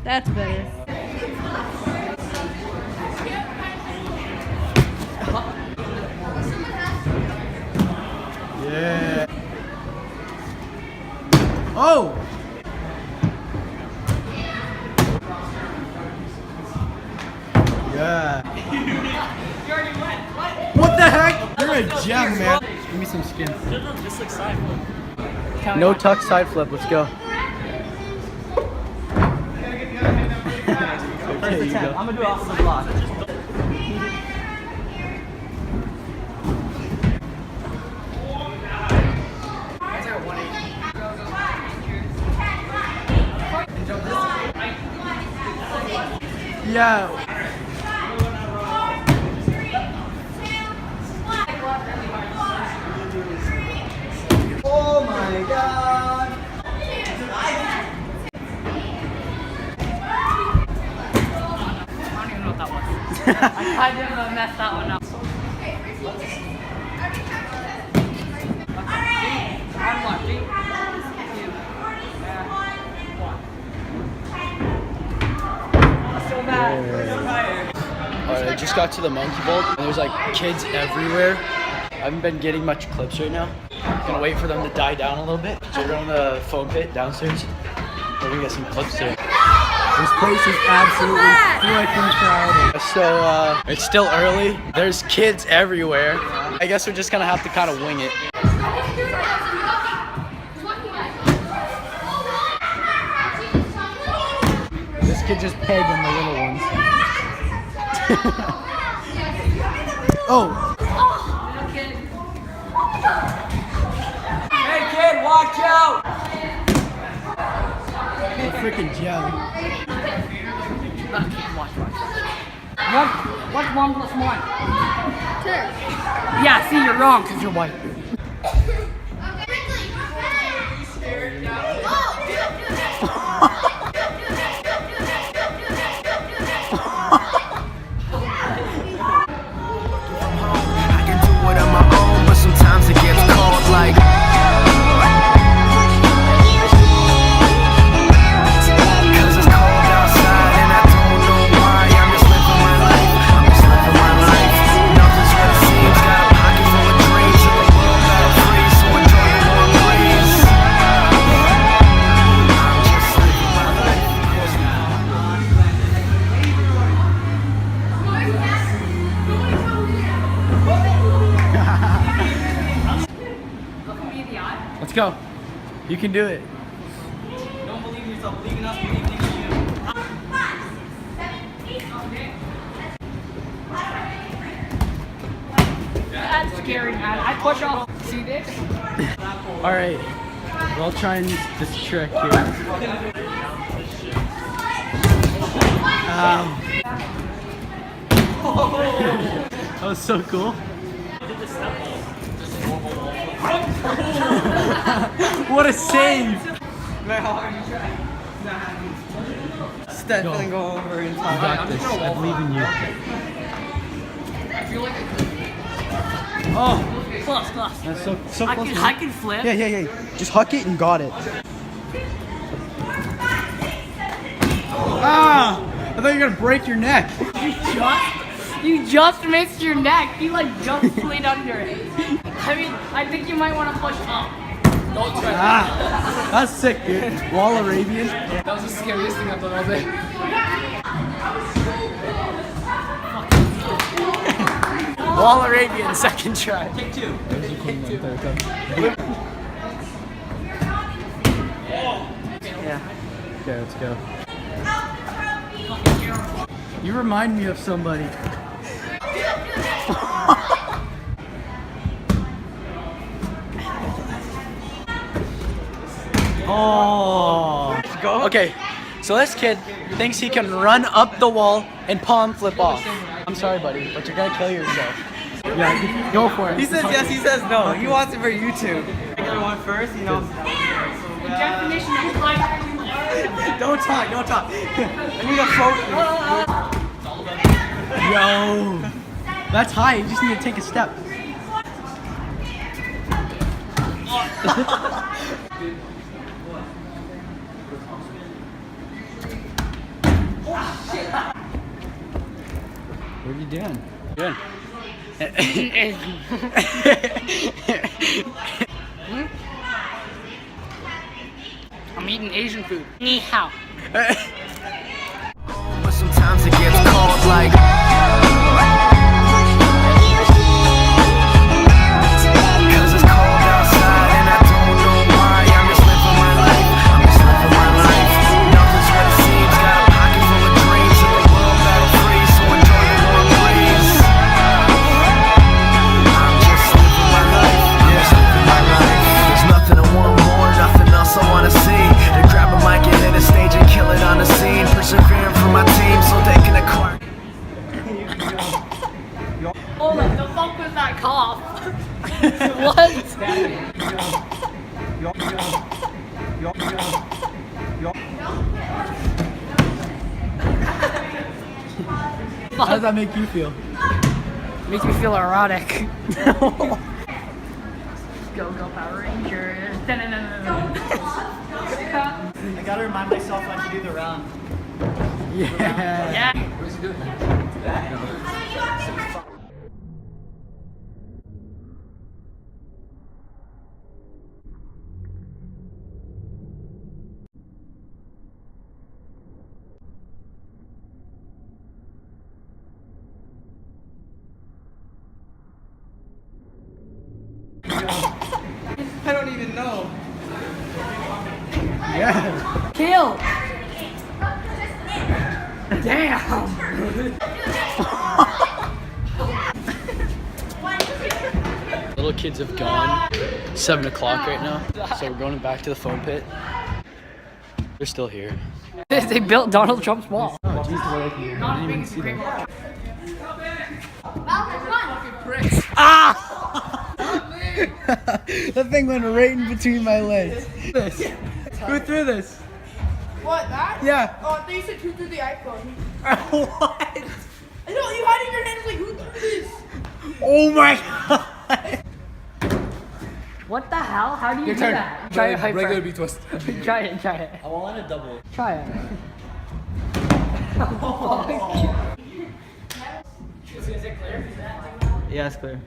That's better. Yeah. Oh! Yeah. What the heck? You're a gem, man. Give me some skin. Just like side flip. No tuck side flip. Let's go. Okay, you go. I'm gonna do it off the block. Yeah. Oh my god. I don't even know what that was. I didn't mess that one up. I'm lucky. So bad. Alright, I just got to the monkey bolt and there's like kids everywhere. I haven't been getting much clips right now. I'm gonna wait for them to die down a little bit. So we're on the foam pit downstairs. We're gonna get some clips there. This place is absolutely freaking crowded. So it's still early. There's kids everywhere. I guess we're just gonna have to kind of wing it. This kid just pegging the little ones. Oh! Hey kid, watch out! The freaking jelly. Watch. What's 1 plus 1? 2. Yeah, see, you're wrong because you're white. I can do it on my own, but sometimes it gets cold like. Cause it's cold outside and I don't know why. I'm just living my life. Nothing's what it seems. Got a pocket full of dreams and the world got a freeze. So enjoy the warm breeze. I'm just living my life. Let's go. You can do it. Don't believe in yourself, believe in us, believe in you. That's scary, man. I push off. See this? Alright. We'll try and use this trick here. That was so cool. What a save! Step and go over and You got this. I believe in you. Oh, Close. that's so I close. can flip. Yeah. Just huck it and got it. Ah! I thought you were gonna break your neck. You just missed your neck. You like just slid under it. I mean, I think you might want to push up. Don't try Ah! That's sick, dude. Wall Arabian. that. That was the scariest thing I've done all day. Wall Arabian, second try. Take 2. Yeah. Okay, let's go. You remind me of somebody. Oh. Go. Okay, so this kid thinks he can run up the wall and palm flip off. I'm sorry, buddy, but you're gonna kill yourself. Yeah, go for it. He says yes, he says no. He wants it for YouTube. Regular one first, you know. The definition of life. Don't talk. I need a focus. Yo, that's high. You just need to take a step. doing? Good. I'm eating Asian food. Ni hao. But sometimes it gets cold like cause it's cold outside and I don't know why. I'm just living my life. I'm just living my life. Nothing's what it seems. Got a pocket full of dreams in the world battle free. So enjoy the warm breeze. I'm just living my life. I'm just living my life. There's nothing I want more, nothing else I wanna see. To grab a mic and hit a stage and kill it on the scene. Persevering for my team so they can acquire. Oh, what the fuck was that cough? What? How does that make you feel? Makes me feel erotic. Go Power Rangers. I gotta remind myself not to do the round. Yeah. Yeah. I don't even know. Yeah. Kill. Damn. Little kids have gone. 7 o'clock right now. So we're going back to the foam pit. They're still here. They built Donald Trump's wall. Oh, jeez, I didn't even see that. Ah! That thing went right in between my legs. This. Who threw this? What, that? Yeah. Oh, I thought you said who threw the iPhone. What? I know, you had it in your hand, like, who threw this? Oh my god. What the hell? How do you do that? Try it hyper. B twist. Try it. I want a double. Try it. Is it clear? Yeah, it's clear.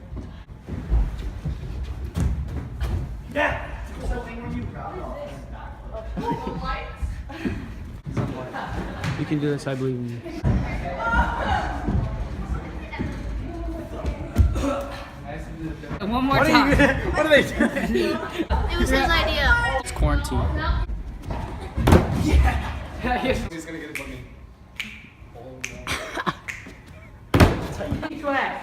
You can do this, I believe in you. One more time. What are they doing? It was his idea. It's quarantine. He's gonna get it from me. Each way.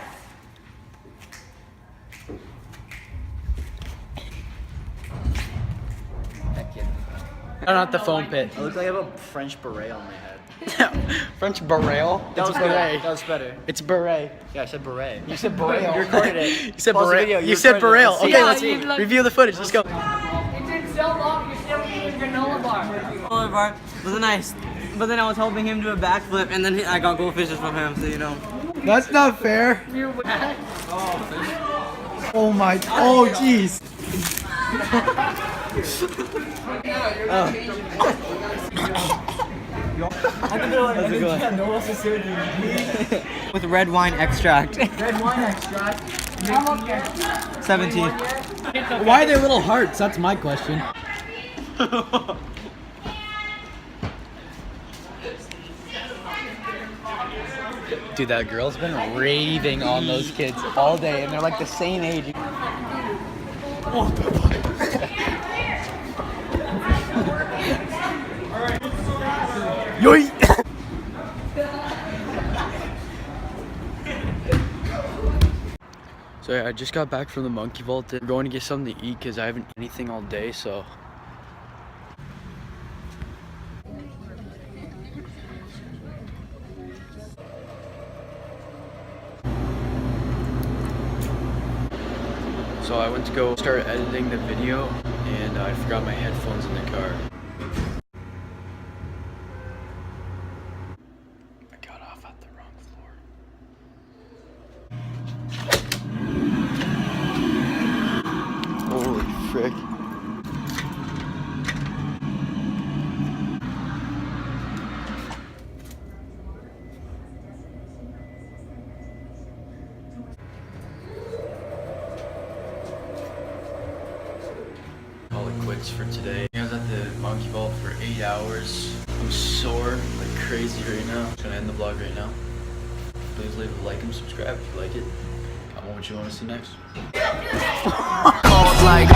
No, not the foam pit. I look like I have a French beret on my head. French beret. That was It's better. beret. That was better. It's beret. Yeah, I said beret. You said beret. You recorded it. You said Pause the beret. video. You said recorded it. beret. Let's see Okay, it. let's you look- review the footage. Let's go. It took so long, you're still eating granola bar. Granola bar was nice, but then I was helping him do a backflip, and then I got goldfishes from him, so you know. That's not fair. You're wet. Oh my. Oh jeez. With red wine extract. Red wine extract. 17. Why are they little hearts? That's my question. Dude, that girl's been raving on those kids all day, and they're like the same age. Yoy! So yeah, I just got back from the monkey vault. We're going to get something to eat because I haven't eaten anything all day, so. So I went to go start editing the video and I forgot my headphones in the car. I got off at the wrong floor. Holy frick. highlights for today. I was at the monkey vault for 8 hours. I'm sore like crazy right now. I'm gonna end the vlog right now. Please leave a like and subscribe if you like it. Comment what you want to see next. Cold like